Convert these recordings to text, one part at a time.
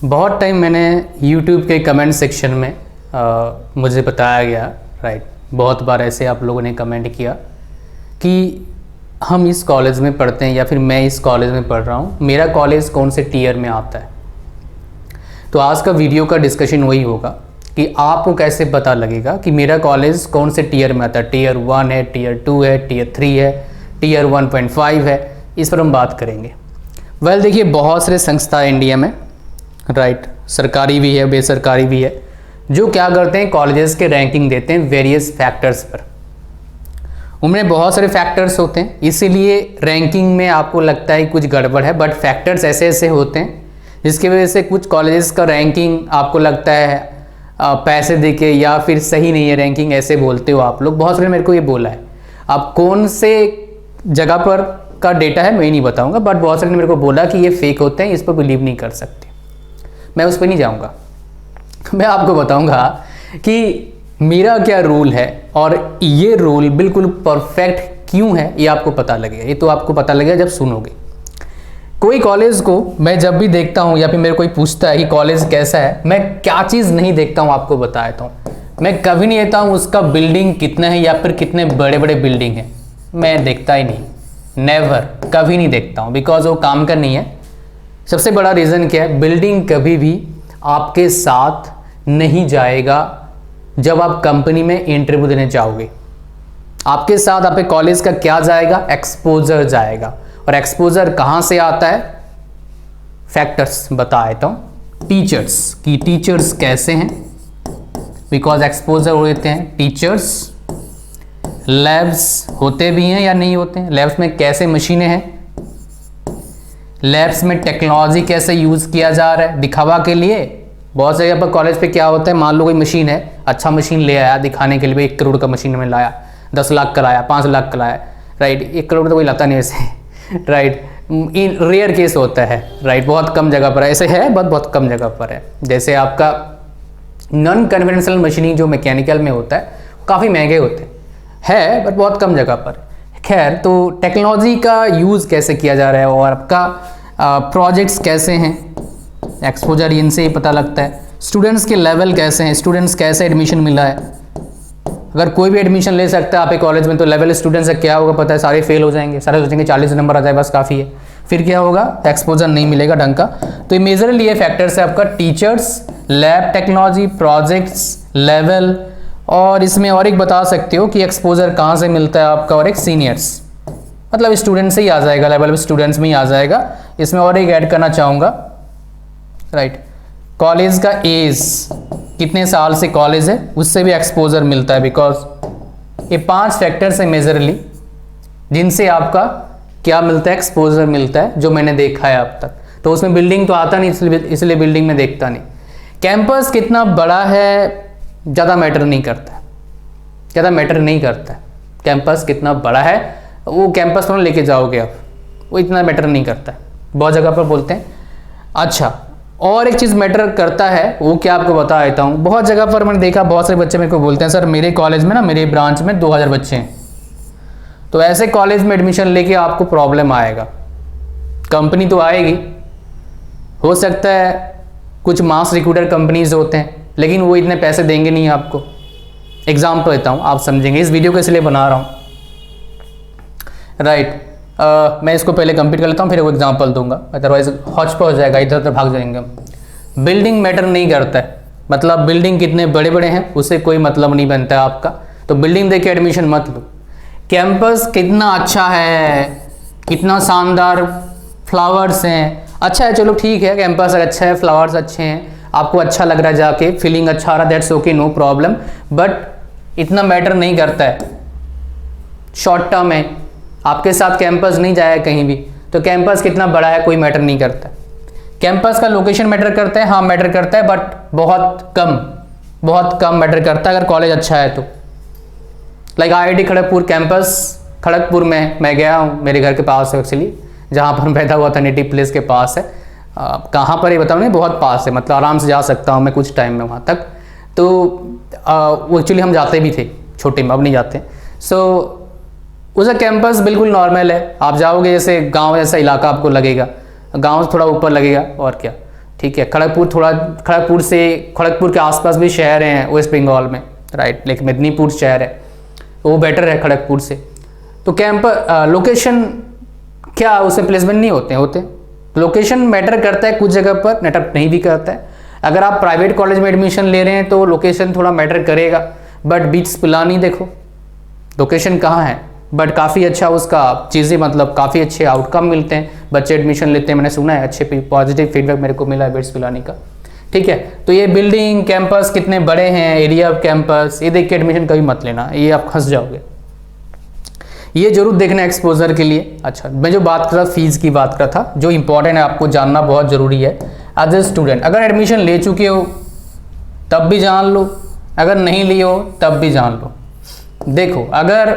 बहुत टाइम मैंने YouTube के कमेंट सेक्शन में मुझे बताया गया, राइट, बहुत बार ऐसे आप लोगों ने कमेंट किया कि हम इस कॉलेज में पढ़ते हैं या फिर मैं इस कॉलेज में पढ़ रहा हूँ, मेरा कॉलेज कौन से टीयर में आता है। तो आज का वीडियो का डिस्कशन वही होगा कि आपको कैसे पता लगेगा कि मेरा कॉलेज कौन से टीयर में आता है। टीयर 1 है, टीयर 2 है, टीयर 3 है, टीयर 1.5 है, इस पर हम बात करेंगे। देखिए, बहुत सारे संस्था इंडिया में, राइट, सरकारी भी है, बेसरकारी भी है, जो क्या करते हैं, कॉलेजेस के रैंकिंग देते हैं वेरियस फैक्टर्स पर। उनमें बहुत सारे फैक्टर्स होते हैं, इसीलिए रैंकिंग में आपको लगता है कुछ गड़बड़ है, बट फैक्टर्स ऐसे ऐसे होते हैं जिसकी वजह से कुछ कॉलेजेस का रैंकिंग आपको लगता है पैसे देके या फिर सही नहीं है रैंकिंग, ऐसे बोलते हो आप लोग। बहुत सारे मेरे को ये बोला है। अब कौन से जगह पर का डेटा है मैं नहीं बताऊंगा, बट बहुत सारे ने मेरे को बोला कि ये फेक होते हैं, इस पर बिलीव नहीं कर सकते। मैं उस पर नहीं जाऊंगा। मैं आपको बताऊंगा कि मेरा क्या रूल है और ये रूल बिल्कुल परफेक्ट क्यों है, ये आपको पता लगेगा। ये तो आपको पता लगेगा जब सुनोगे। कोई कॉलेज को मैं जब भी देखता हूँ या फिर मेरे कोई पूछता है कि कॉलेज कैसा है, मैं क्या चीज़ नहीं देखता हूँ आपको बताता हूँ। मैं कभी नहीं देखता हूँ उसका बिल्डिंग कितना है या फिर कितने बड़े बड़े बिल्डिंग है, मैं देखता ही नहीं, नेवर, कभी नहीं देखता हूँ, बिकॉज वो काम का नहीं है। सबसे बड़ा रीज़न क्या है, बिल्डिंग कभी भी आपके साथ नहीं जाएगा। जब आप कंपनी में इंटरव्यू देने जाओगे, आपके साथ आपके कॉलेज का क्या जाएगा, एक्सपोजर जाएगा। और एक्सपोजर कहाँ से आता है, फैक्टर्स बता देता हूँ। टीचर्स की, टीचर्स कैसे हैं, बिकॉज एक्सपोजर होते हैं टीचर्स। लैब्स होते भी हैं या नहीं होते हैं, लैब्स में कैसे मशीनें हैं, लैब्स में टेक्नोलॉजी कैसे यूज़ किया जा रहा है दिखावा के लिए। बहुत से जगह पर कॉलेज पे क्या होता है, मान लो कोई मशीन है, अच्छा मशीन ले आया दिखाने के लिए, 1 करोड़ का मशीन में लाया, 10 लाख का लाया, 5 लाख का लाया, राइट। 1 करोड़ तो कोई लाता नहीं वैसे, राइट, इन रेयर केस होता है, राइट, बहुत कम जगह पर ऐसे है, बहुत कम जगह पर है। जैसे आपका नॉन कन्वेंशनल मशीनिंग जो मैकेनिकल में होता है, काफ़ी महंगे होते हैं, बट बहुत कम जगह पर। खैर, तो टेक्नोलॉजी का यूज़ कैसे किया जा रहा है और आपका प्रोजेक्ट्स कैसे हैं, एक्सपोजर इनसे ही पता लगता है। स्टूडेंट्स के लेवल कैसे हैं, स्टूडेंट्स कैसे एडमिशन मिला है। अगर कोई भी एडमिशन ले सकता है आपके कॉलेज में, तो लेवल स्टूडेंट्स का क्या होगा पता है, सारे फेल हो जाएंगे, सारे सोचेंगे 40 नंबर आ जाए बस काफ़ी है, फिर क्या होगा, एक्सपोजर नहीं मिलेगा ढंग का। तो ये मेजरली ये फैक्टर्स है आपका, teachers, lab technology, projects, level. और इसमें और एक बता सकते हो कि एक्सपोजर कहाँ से मिलता है आपका, और एक सीनियर्स, मतलब स्टूडेंट से ही आ जाएगा, लेवल स्टूडेंट्स में ही आ जाएगा। इसमें और एक ऐड करना चाहूँगा, राइट, कॉलेज का एज, कितने साल से कॉलेज है, उससे भी एक्सपोजर मिलता है। बिकॉज ये 5 फैक्टर्स हैं मेजरली जिनसे आपका क्या मिलता है, एक्सपोजर मिलता है, जो मैंने देखा है अब तक। तो उसमें बिल्डिंग तो आता नहीं, इसलिए बिल्डिंग में देखता नहीं। कैंपस कितना बड़ा है ज़्यादा मैटर नहीं करता है, ज़्यादा मैटर नहीं करता है। कैंपस कितना बड़ा है, वो कैंपस पर लेके जाओगे आप, वो इतना मैटर नहीं करता है, बहुत जगह पर बोलते हैं। अच्छा, और एक चीज़ मैटर करता है, वो क्या आपको बता देता हूँ। बहुत जगह पर मैंने देखा, बहुत सारे बच्चे मेरे को बोलते हैं, सर मेरे कॉलेज में ना, मेरे ब्रांच में 2000 बच्चे हैं। तो ऐसे कॉलेज में एडमिशन लेके आपको प्रॉब्लम आएगा। कंपनी तो आएगी, हो सकता है कुछ मास रिक्रूटर कंपनीज होते हैं, लेकिन वो इतने पैसे देंगे नहीं आपको। एग्जाम्पल देता हूँ, आप समझेंगे, इस वीडियो को इसलिए बना रहा हूँ, राइट। मैं इसको पहले कंप्लीट कर लेता हूँ, फिर वो एग्जांपल दूंगा, अदरवाइज हौच पौच जाएगा, इधर उधर भाग जाएंगे हम। बिल्डिंग मैटर नहीं करता है, मतलब बिल्डिंग कितने बड़े बड़े हैं उससे कोई मतलब नहीं बनता है आपका। तो बिल्डिंग देख के एडमिशन मत लो। कैंपस कितना अच्छा है, कितना शानदार फ्लावर्स हैं, अच्छा है, चलो ठीक है, कैंपस अच्छा है, फ्लावर्स अच्छे हैं, आपको अच्छा लग रहा है जाके, फीलिंग अच्छा आ रहा है, that's okay, no problem, but इतना मैटर नहीं करता है। शॉर्ट टर्म है, आपके साथ कैंपस नहीं जाएगा कहीं भी, तो कैंपस कितना बड़ा है कोई मैटर नहीं करता। कैंपस का लोकेशन मैटर करता है, हाँ मैटर करता है, बट बहुत कम मैटर करता है अगर कॉलेज अच्छा है तो। Like IIT Kharagpur campus Kharagpur में मैं गया हूँ, मेरे घर के पास है एक्चुअली, जहाँ पर पैदा हुआ था, नेटिव प्लेस के पास है। कहाँ पर ये बताऊँ, नहीं बहुत पास है, मतलब आराम से जा सकता हूँ मैं कुछ टाइम में वहाँ तक। तो वो एक्चुअली हम जाते भी थे छोटे में, अब नहीं जाते। सो उसका कैंपस बिल्कुल नॉर्मल है, आप जाओगे जैसे गांव जैसा इलाका आपको लगेगा, गांव से थोड़ा ऊपर लगेगा और क्या। ठीक है। खड़गपुर के आसपास भी शहर हैं वेस्ट बंगाल में, राइट, लेकिन मेदिनीपुर शहर है वो बेटर है खड़गपुर से। तो लोकेशन क्या उसमें प्लेसमेंट नहीं होते लोकेशन मैटर करता है, कुछ जगह पर नेटवर्क नहीं भी करता है। अगर आप प्राइवेट कॉलेज में एडमिशन ले रहे हैं तो लोकेशन थोड़ा मैटर करेगा, बट बीट्स पिलानी देखो लोकेशन कहाँ है, बट काफ़ी अच्छा उसका चीज़ें, मतलब काफ़ी अच्छे आउटकम मिलते हैं, बच्चे एडमिशन लेते हैं, मैंने सुना है, अच्छे पॉजिटिव फीडबैक मेरे को मिला है बीट्स पिलानी का, ठीक है। तो ये बिल्डिंग कैंपस कितने बड़े हैं, एरिया ऑफ कैंपस, ये देख के एडमिशन कभी मत लेना, ये आप फंस जाओगे, ये जरूर देखना एक्सपोजर के लिए। अच्छा, मैं जो बात कर रहा था फीस की बात कर रहा था, जो इंपॉर्टेंट है आपको जानना बहुत ज़रूरी है एज ए स्टूडेंट। अगर एडमिशन ले चुके हो तब भी जान लो, अगर नहीं लिए हो तब भी जान लो। देखो अगर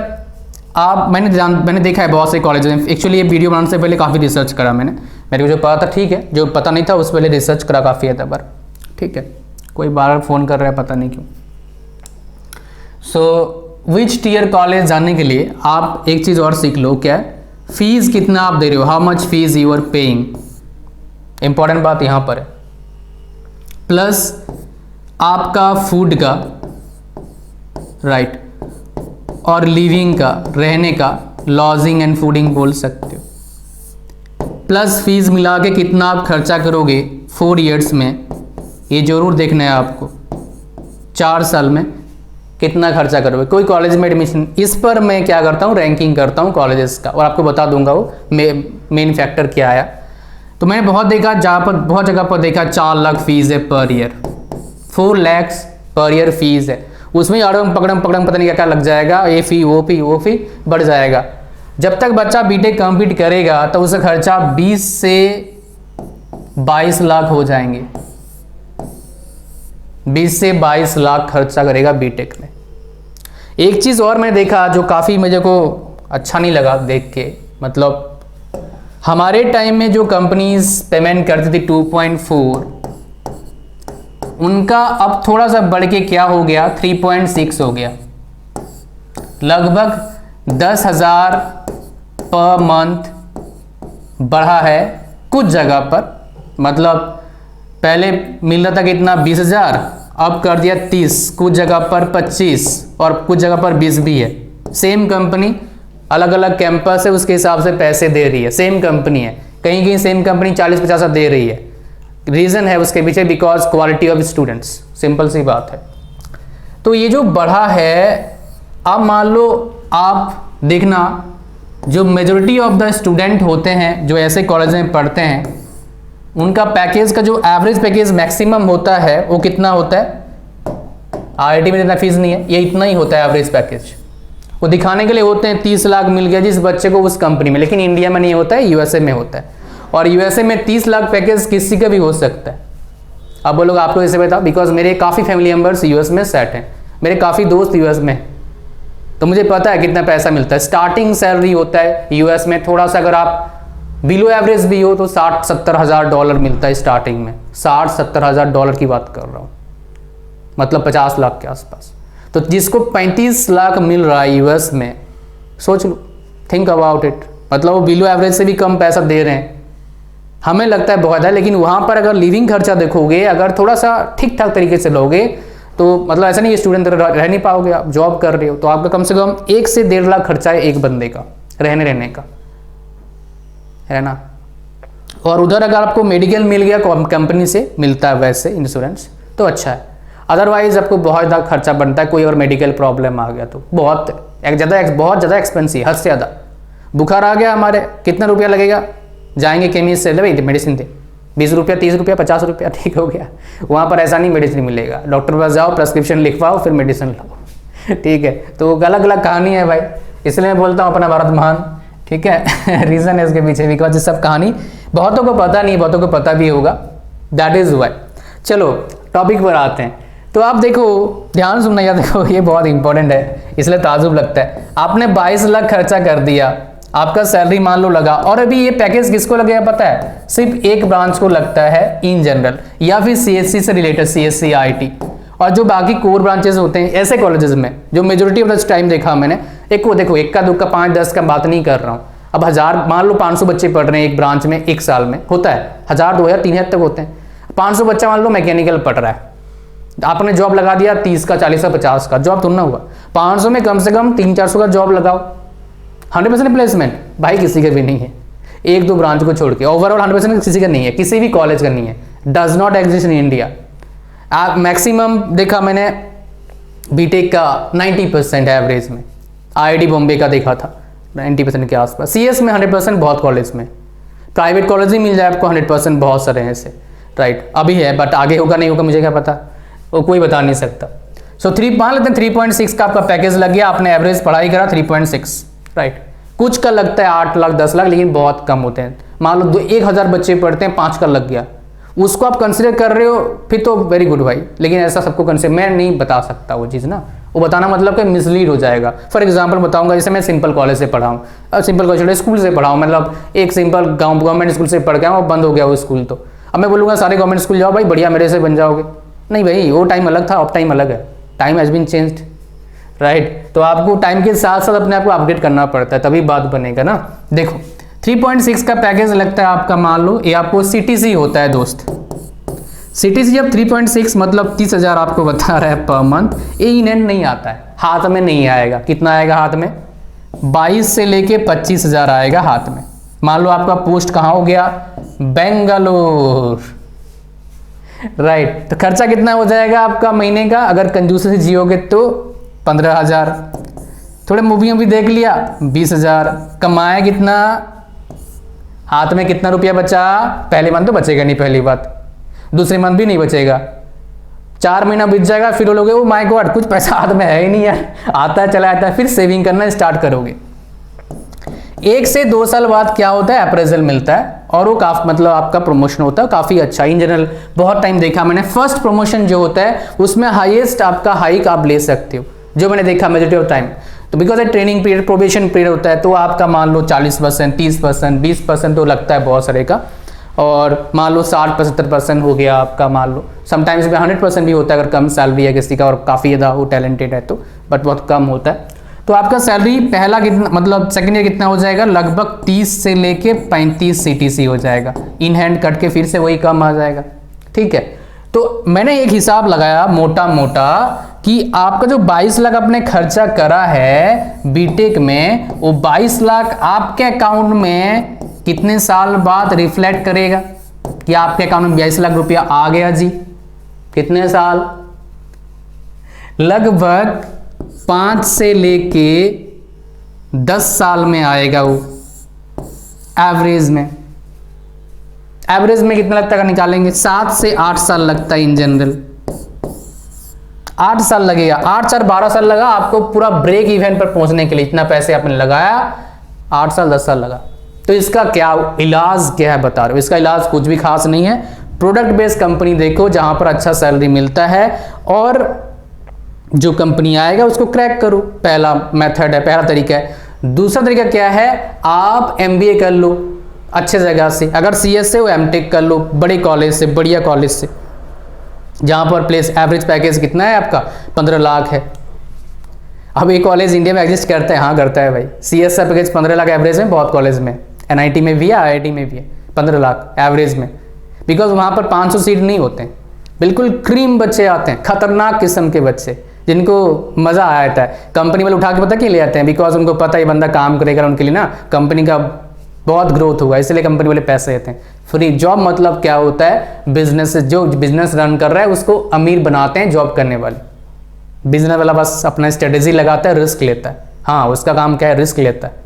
आप मैंने देखा है बहुत से कॉलेज में, एक्चुअली ये वीडियो बनाने से पहले काफ़ी रिसर्च करा मैंने, मेरे को जो पता था, ठीक है, जो पता नहीं था उस पहले रिसर्च करा काफ़ी है तब, ठीक है। कोई बार फ़ोन कर रहा है पता नहीं क्यों। सो विच टीयर कॉलेज जाने के लिए आप एक चीज़ और सीख लो, क्या है, फीस कितना आप दे रहे हो, how much fees you are paying, important बात यहाँ पर है, प्लस आपका फूड का, राइट, और लिविंग का, रहने का, लॉजिंग एंड फूडिंग बोल सकते हो, प्लस फीस मिला के कितना आप खर्चा करोगे 4 ईयर्स में, ये जरूर देखना है आपको, 4 साल में कितना खर्चा करोगे कोई कॉलेज में एडमिशन। इस पर मैं क्या करता हूँ, रैंकिंग करता हूँ कॉलेजेस का, और आपको बता दूंगा वो मेन फैक्टर क्या आया। तो मैंने बहुत देखा, जहाँ पर बहुत जगह पर देखा 4 लाख फीस है per year, 4 lakh per year fees है, उसमें आड़म पकड़म पता नहीं क्या लग जाएगा, ये फी वो फी बढ़ जाएगा। जब तक बच्चा बीटेक कंप्लीट करेगा तो उसका खर्चा 20 से 22 लाख हो जाएंगे, 20 से 22 लाख खर्चा करेगा बीटेक में। एक चीज़ और मैंने देखा जो काफ़ी मुझे को अच्छा नहीं लगा देख के, मतलब हमारे टाइम में जो कंपनीज पेमेंट करती थी 2.4, उनका अब थोड़ा सा बढ़ के क्या हो गया, 3.6 हो गया, लगभग 10,000 पर मंथ बढ़ा है कुछ जगह पर। मतलब पहले मिल रहा था कितना, 20,000, अब कर दिया 30, कुछ जगह पर 25 और कुछ जगह पर 20 भी है। सेम कंपनी, अलग अलग कैंपस है, उसके हिसाब से पैसे दे रही है, सेम कंपनी है, कहीं कहीं सेम कंपनी 40-50 दे रही है। रीज़न है उसके पीछे, because quality of students, simple सी बात है। तो ये जो बढ़ा है, अब मान लो आप देखना, जो मेजोरिटी ऑफ द स्टूडेंट होते हैं जो ऐसे कॉलेज में पढ़ते हैं, उनका पैकेज का जो एवरेज पैकेज मैक्सिमम होता है वो कितना होता है, आईआईटी में इतना फीस नहीं है, ये इतना ही होता है एवरेज पैकेज। वो दिखाने के लिए होते हैं 30 लाख मिल गया जिस बच्चे को उस कंपनी में, लेकिन इंडिया में नहीं होता है, यूएसए में होता है। और यूएसए में 30 लाख पैकेज किसी का भी हो सकता है। अब बोलोगे आपको ऐसे बताओ, बिकॉज मेरे काफ़ी फैमिली मेम्बर्स यूएस में सेट हैं, मेरे काफ़ी दोस्त यूएस में, तो मुझे पता है कितना पैसा मिलता है। स्टार्टिंग सैलरी होता है यूएस में, थोड़ा सा अगर आप बिलो एवरेज भी हो तो 60-70 हज़ार डॉलर मिलता है स्टार्टिंग में, 60-70 हज़ार डॉलर की बात कर रहा हूँ, मतलब 50 लाख के आसपास। तो जिसको 35 लाख मिल रहा है यूएस में, सोच लो, थिंक अबाउट इट, मतलब वो बिलो एवरेज से भी कम पैसा दे रहे हैं। हमें लगता है बहुत है, लेकिन वहाँ पर अगर लिविंग खर्चा देखोगे, अगर थोड़ा सा ठीक ठाक तरीके से लोगे तो मतलब ऐसा नहीं स्टूडेंट रह नहीं पाओगे, आप जॉब कर रहे हो तो आपका कम से कम 1 से 1.5 लाख खर्चा है एक बंदे का रहने का, है ना। और उधर अगर आपको मेडिकल मिल गया, कंपनी से मिलता है वैसे इंश्योरेंस, तो अच्छा है। अदरवाइज आपको बहुत ज़्यादा खर्चा बनता है, कोई और मेडिकल प्रॉब्लम आ गया तो बहुत ज़्यादा एक्सपेंसिव, हद से ज़्यादा। बुखार आ गया हमारे, कितना रुपया लगेगा, जाएंगे केमिस्ट से, ले भाई मेडिसिन दे, 20 रुपया, 30 रुपया, 50 रुपया, ठीक हो गया। वहाँ पर ऐसा नहीं मेडिसिन मिलेगा, डॉक्टर पास जाओ, प्रेस्क्रिप्शन लिखवाओ, फिर मेडिसिन लो, ठीक है। तो अलग अलग कहानी है भाई, इसलिए मैं बोलता हूँ अपना भारत महान, ठीक है। रीज़न है इसके पीछे, बिकॉज ये सब कहानी बहुतों को पता नहीं, बहुतों को पता भी होगा, दैट इज़ वाई। चलो टॉपिक पर आते हैं। तो आप देखो, ध्यान सुनना यार, देखो ये बहुत इंपॉर्टेंट है, इसलिए ताजुब लगता है। आपने 22 लाख खर्चा कर दिया, आपका सैलरी मान लो लगा, और अभी ये पैकेज किसको लगेगा पता है, सिर्फ एक ब्रांच को लगता है इन जनरल, या फिर सीएससी से रिलेटेड, सीएससी आईटी, और जो बाकी कोर ब्रांचेस होते हैं ऐसे कॉलेजेस में, जो मेजोरिटी ऑफ द टाइम देखा मैंने, एक को देखो, एक का दुक्का 5-10 का बात नहीं कर रहा हूँ, अब 1000 मान लो 500 बच्चे पढ़ रहे हैं एक ब्रांच में, एक साल में होता है 1000, 2000, 3000 तक होते हैं। 500 बच्चा मान लो मैकेनिकल पढ़ रहा है, आपने जॉब लगा दिया 30 का 40 का 50 का, जॉब तो ना हुआ। 500 में कम से कम 300-400 का जॉब लगाओ। 100% प्लेसमेंट भाई किसी का भी नहीं है, एक दो ब्रांच को छोड़ के। ओवरऑल 100% किसी का नहीं है, किसी भी कॉलेज का नहीं है, does not exist in India. आप मैक्सिमम देखा मैंने बीटेक का 90% एवरेज में, आईआईटी बॉम्बे का देखा था 90% के आसपास। सीएस में 100% बहुत कॉलेज में, प्राइवेट कॉलेज ही मिल जाए आपको 100% बहुत सारे हैं ऐसे, राइट। अभी है बट आगे होगा नहीं होगा मुझे क्या पता, वो कोई बता नहीं सकता। सो 3 मान लेते हैं 3.6 का आपका पैकेज लग गया, आपने एवरेज पढ़ाई करा 3.6, राइट। कुछ का लगता है 8 लाख 10 लाख, लेकिन बहुत कम होते हैं। मान लो 1000 बच्चे पढ़ते हैं, 5 का लग गया, उसको आप कंसिडर कर रहे हो फिर तो वेरी गुड भाई, लेकिन ऐसा सबको कंसिडर मैं नहीं बता सकता वो चीज़ ना, वो बताना मतलब कि मिसलीड हो जाएगा। फॉर एग्जांपल बताऊंगा, जैसे मैं सिंपल कॉलेज से पढ़ा हूँ, सिंपल कॉलेज स्कूल से पढ़ा हूँ, मतलब एक सिंपल गवर्नमेंट स्कूल से पढ़ गया वो बंद हो गया वो स्कूल, तो अब मैं बोलूँगा सारे गवर्नमेंट स्कूल जाओ भाई बढ़िया मेरे से बन जाओगे, नहीं भाई वो टाइम अलग था, अब टाइम अलग है, time has been changed, right. तो आपको टाइम के साथ साथ अपने आप को अपडेट करना पड़ता है, तभी बात बनेगा ना। देखो 3.6 का पैकेज लगता है आपका, मान लो ये आपको सीटीसी होता है दोस्त। सीटीसी जब 3.6 मतलब 30,000 आपको बता रहा है पर मंथ, ये इन हैंड नहीं आता है, हाथ में नहीं आएगा। कितना आएगा हाथ में? 22 से लेके 25,000 आएगा हाथ में। मान लो आपका पोस्ट कहाँ हो गया? बेंगलोर, राइट। तो खर्चा कितना हो जाएगा आपका महीने का? अगर कंजूसी से जियोगे तो 15,000। थोड़े मूवियाँ भी देख लिया 20,000। कमाया कितना? हाथ में कितना रुपया बचा? पहले मंथ तो बचेगा नहीं, पहली बात। दूसरे मंथ भी नहीं बचेगा। 4 महीना बीत जाएगा, फिर बोलोगे ओ माय गॉड कुछ पैसा हाथ में है ही नहीं यार, आता है चला जाता है। फिर सेविंग करना स्टार्ट करोगे। 1 से 2 साल बाद क्या होता है? अप्रेजल मिलता है और वो काफी मतलब आपका प्रमोशन होता है काफी अच्छा। इन जनरल बहुत टाइम देखा मैंने, फर्स्ट प्रमोशन जो होता है उसमें हाईएस्ट आपका हाइक आप ले सकते हो, जो मैंने देखा मेजॉरिटी ऑफ टाइम। तो because A training period probation period होता है, तो आपका मान लो 40%, 30%, 20% तो लगता है बहुत सारे का, और मान लो 60-75% हो गया आपका, मान लो समटाइम्स में 100% भी होता है अगर कम सैलरी है किसी का और काफ़ी ज़्यादा वो टैलेंटेड है तो, बट बहुत कम होता है। तो आपका सैलरी पहला कितना मतलब सेकेंड ईयर कितना हो जाएगा? लगभग 30 से लेके 35 सीटीसी हो जाएगा। इन हैंड कट के फिर से वही कम आ जाएगा, ठीक है। तो मैंने एक हिसाब लगाया मोटा मोटा कि आपका जो 22 लाख आपने खर्चा करा है बीटेक में, वो 22 लाख आपके अकाउंट में कितने साल बाद रिफ्लेक्ट करेगा कि आपके अकाउंट में 22 लाख रुपया आ गया जी? कितने साल? लगभग 5 से लेके 10 साल में आएगा वो। एवरेज में कितना लगता है निकालेंगे? 7 से 8 साल लगता है इन जनरल। 8 साल लगेगा, 8 4 12 साल लगा आपको पूरा ब्रेक इवन पर पहुंचने के लिए। इतना पैसे आपने लगाया, 8 साल 10 साल लगा। तो इसका क्या इलाज क्या है बता रहे हो? इसका इलाज कुछ भी खास नहीं है। प्रोडक्ट बेस्ड कंपनी देखो जहां पर अच्छा सैलरी मिलता है, और जो कंपनी आएगा उसको क्रैक करो। पहला मेथड है, पहला तरीका है। दूसरा तरीका क्या है? आप एमबीए कर लो अच्छे जगह से, अगर सीएस से वो एमटेक कर लो बड़े कॉलेज से, बढ़िया कॉलेज से, जहां पर प्लेस एवरेज पैकेज कितना है आपका? 15 लाख है। अब ये कॉलेज इंडिया में एग्जिस्ट करता है? हाँ करता है भाई। सीएस का पैकेज 15 लाख एवरेज में बहुत कॉलेज में, एनआईटी में भी है, आईआईटी में भी है 15 लाख एवरेज में। बिकॉज वहाँ पर 500 सीट नहीं होते हैं, बिल्कुल क्रीम बच्चे आते हैं, खतरनाक किस्म के बच्चे जिनको मज़ा आता है। कंपनी वाले उठा के पता क्यों ले आते हैं? बिकॉज उनको पता है बंदा काम करेगा, उनके लिए ना कंपनी का बहुत ग्रोथ होगा, इसलिए कंपनी वाले पैसे देते हैं। फ्री जॉब मतलब क्या होता है? बिजनेस, जो बिजनेस रन कर रहा है उसको अमीर बनाते हैं जॉब करने वाले। बिजनेस वाला बस अपना स्ट्रेटेजी लगाता है, रिस्क लेता है। हाँ उसका काम क्या है? रिस्क लेता है।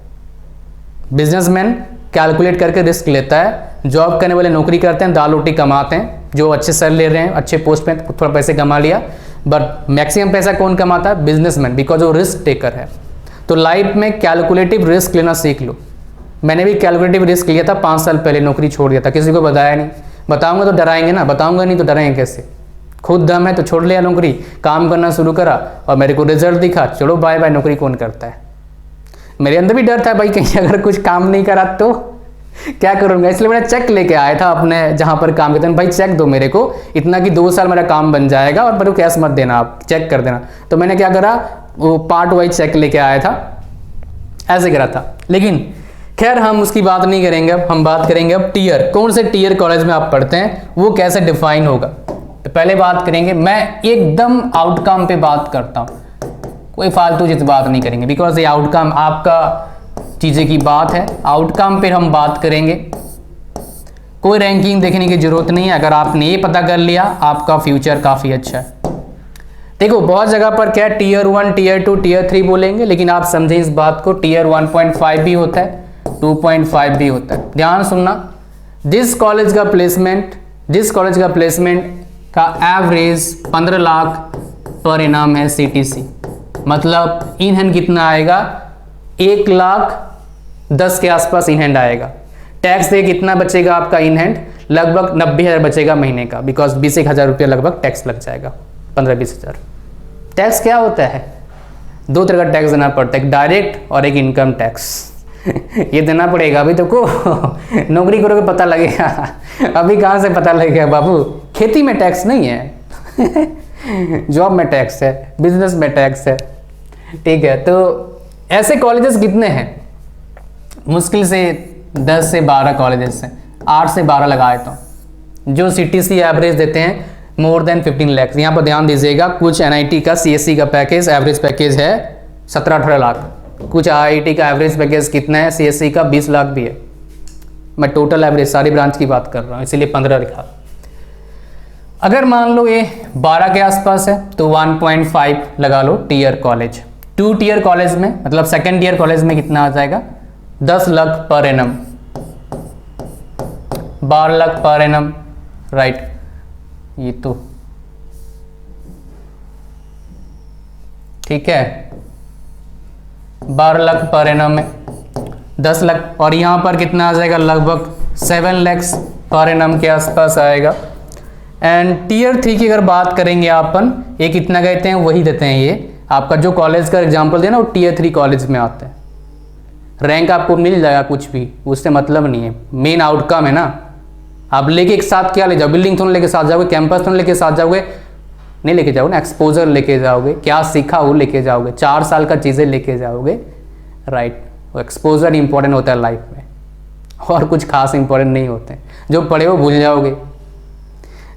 बिजनेसमैन कैलकुलेट करके रिस्क लेता है। जॉब करने वाले नौकरी करते हैं, दाल रोटी कमाते हैं, जो अच्छे सैलरी ले रहे हैं, अच्छे पोस्ट पे थोड़ा पैसे कमा लिया। बट मैक्सिमम पैसा कौन कमाता है? बिजनेसमैन, बिकॉज वो रिस्क टेकर है। तो लाइफ में कैलकुलेटिव रिस्क लेना सीख लो। मैंने भी कैलकुलेटिव रिस्क लिया था 5 साल पहले, नौकरी छोड़ दिया था, किसी को बताया नहीं। बताऊंगा तो डराएंगे ना, बताऊंगा नहीं तो डराएंगे कैसे? खुद दम है तो छोड़ लिया नौकरी, काम करना शुरू करा और मेरे को रिजल्ट दिखा, चलो बाय बाय। नौकरी कौन करता है? मेरे अंदर भी डर था भाई, कहीं अगर कुछ काम नहीं करा तो क्या करूंगा, इसलिए मैंने चेक लेके आया था अपने जहां पर काम करते हैं। भाई चेक दो मेरे को इतना कि 2 साल मेरा काम बन जाएगा और मेरे को कैश मत देना, आप चेक कर देना। तो मैंने क्या करा, वो पार्ट वाइज चेक लेके आया था, ऐसे करा था। लेकिन खैर हम उसकी बात नहीं करेंगे, अब हम बात करेंगे अब टीयर, कौन से टीयर कॉलेज में आप पढ़ते हैं वो कैसे डिफाइन होगा। तो पहले बात करेंगे, मैं एकदम आउटकम पे बात करता हूँ, कोई फालतू चीज बात नहीं करेंगे, बिकॉज ये आउटकम आपका चीज़ें की बात है, आउटकम पे हम बात करेंगे। कोई रैंकिंग देखने की जरूरत नहीं है, अगर आपने ये पता कर लिया आपका फ्यूचर काफ़ी अच्छा है। देखो बहुत जगह पर क्या टीयर 1, टीयर 2, टीयर 3 बोलेंगे, लेकिन आप समझें इस बात को, टीयर 1.5 भी होता है, 2.5 भी होता है। ध्यान सुनना, जिस कॉलेज का प्लेसमेंट का एवरेज 15 लाख पर इनाम है CTC, मतलब इन हैंड कितना आएगा, 1,10,000 के आसपास इन हैंड आएगा। टैक्स दे कितना बचेगा आपका इन हैंड, लगभग 90,000 बचेगा महीने का, बिकॉज 20,000 रुपया लगभग टैक्स लग जाएगा, 15-20,000। टैक्स क्या होता है, 2 तरह का टैक्स देना पड़ता है, एक डायरेक्ट और एक इनकम टैक्स। ये देना पड़ेगा, अभी तो को नौकरी करोगे पता लगेगा, अभी कहाँ से पता लगेगा बाबू। खेती में टैक्स नहीं है जॉब में टैक्स है, बिजनेस में टैक्स है, ठीक है। तो ऐसे कॉलेजेस कितने हैं, मुश्किल से 10 से 12 कॉलेजेस हैं, 8 से 12 लगाए तो, जो CTC एवरेज देते हैं मोर देन 15 लाख। यहाँ पर ध्यान दीजिएगा, कुछ NIT का CSE का पैकेज एवरेज पैकेज है 17-18 लाख, कुछ IIT का एवरेज पैकेज कितना है CSE का 20 लाख भी है। मैं टोटल एवरेज सारी ब्रांच की बात कर रहा हूँ, इसीलिए 15 लिखा। अगर मान लो ये 12 के आसपास है तो 1.5 लगा लो टीयर कॉलेज। 2 टीयर कॉलेज में, मतलब सेकेंड ईयर कॉलेज में कितना आ जाएगा, 10 lakh per annum, 12 lakh per annum, right. ये तो ठीक है, 12 लाख पर एनम है, 10 लाख, और यहाँ पर कितना आ जाएगा, लगभग 7 लाख पर एनम के आसपास आएगा। एंड टीयर 3 की अगर बात करेंगे अपन, ये कितना कहते हैं वही देते हैं। ये आपका जो कॉलेज का एग्जांपल दिया ना, वो टीयर 3 कॉलेज में आता है। रैंक आपको मिल जाएगा कुछ भी, उससे मतलब नहीं है, मेन आउटकम है ना। आप लेके एक साथ क्या ले जाओ, बिल्डिंग थोड़ा लेके साथ जाओगे, कैंपस थोड़ा लेके साथ जाओगे, नहीं लेके जाओगे ना, एक्सपोजर लेके जाओगे, क्या सीखा वो लेके जाओगे, 4 साल का चीज़ें लेके जाओगे, राइट। वो एक्सपोजर इंपॉर्टेंट होता है लाइफ में, और कुछ खास इंपॉर्टेंट नहीं होते, जो पढ़े हो भूल जाओगे,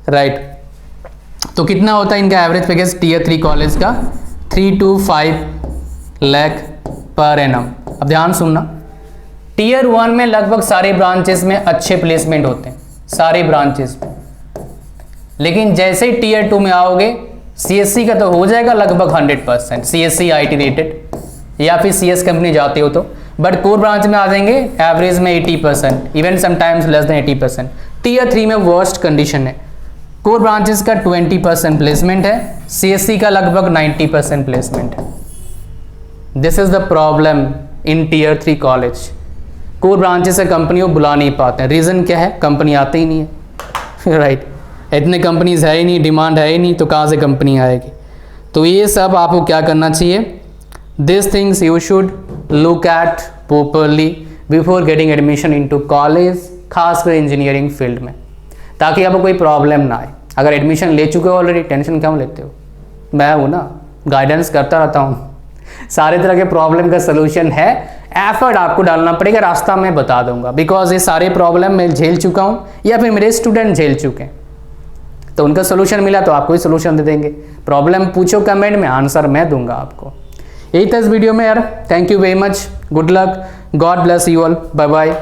राइट। तो कितना होता है इनका एवरेज पैकेज टीयर 3 कॉलेज का, 3 to 5 लाख पर एनम। अब ध्यान सुनना, टीयर 1 में लगभग सारे ब्रांचेस में अच्छे प्लेसमेंट होते हैं, सारे ब्रांचेस में, लेकिन जैसे ही टीयर 2 में आओगे, CSE का तो हो जाएगा लगभग 100%, CSE IT रेटेड, या फिर CS कंपनी जाते हो तो, बट कोर ब्रांच में आ जाएंगे एवरेज में 80%, even sometimes less than 80%। Tier 3 में वर्स्ट कंडीशन है, कोर ब्रांचेस का 20% प्लेसमेंट है, CSE का लगभग 90% प्लेसमेंट है। This is the problem in tier 3 college. Core branches से कंपनी को बुला नहीं पाते हैं, रीज़न क्या है, कंपनी आते ही नहीं है, राइट। इतने कंपनीज है ही नहीं, डिमांड है ही नहीं, तो कहाँ से कंपनी आएगी। तो ये सब आपको क्या करना चाहिए, this things you should look at properly before getting admission into college, खासकर इंजीनियरिंग फील्ड में, ताकि आपको कोई प्रॉब्लम ना आए। अगर एडमिशन ले चुके हो ऑलरेडी, टेंशन क्यों लेते हो, मैं हूँ ना, गाइडेंस करता रहता हूँ, सारे तरह के प्रॉब्लम का सलूशन है, एफर्ट आपको डालना पड़ेगा, रास्ता मैं बता दूंगा, बिकॉज ये सारे प्रॉब्लम मैं झेल चुका हूँ या फिर मेरे स्टूडेंट झेल चुके हैं, तो उनका सोल्यूशन मिला तो आपको ही सोल्यूशन दे देंगे। प्रॉब्लम पूछो कमेंट में, आंसर मैं दूंगा आपको। यही था इस वीडियो में यार, thank you very much, good luck, God bless you all, bye bye.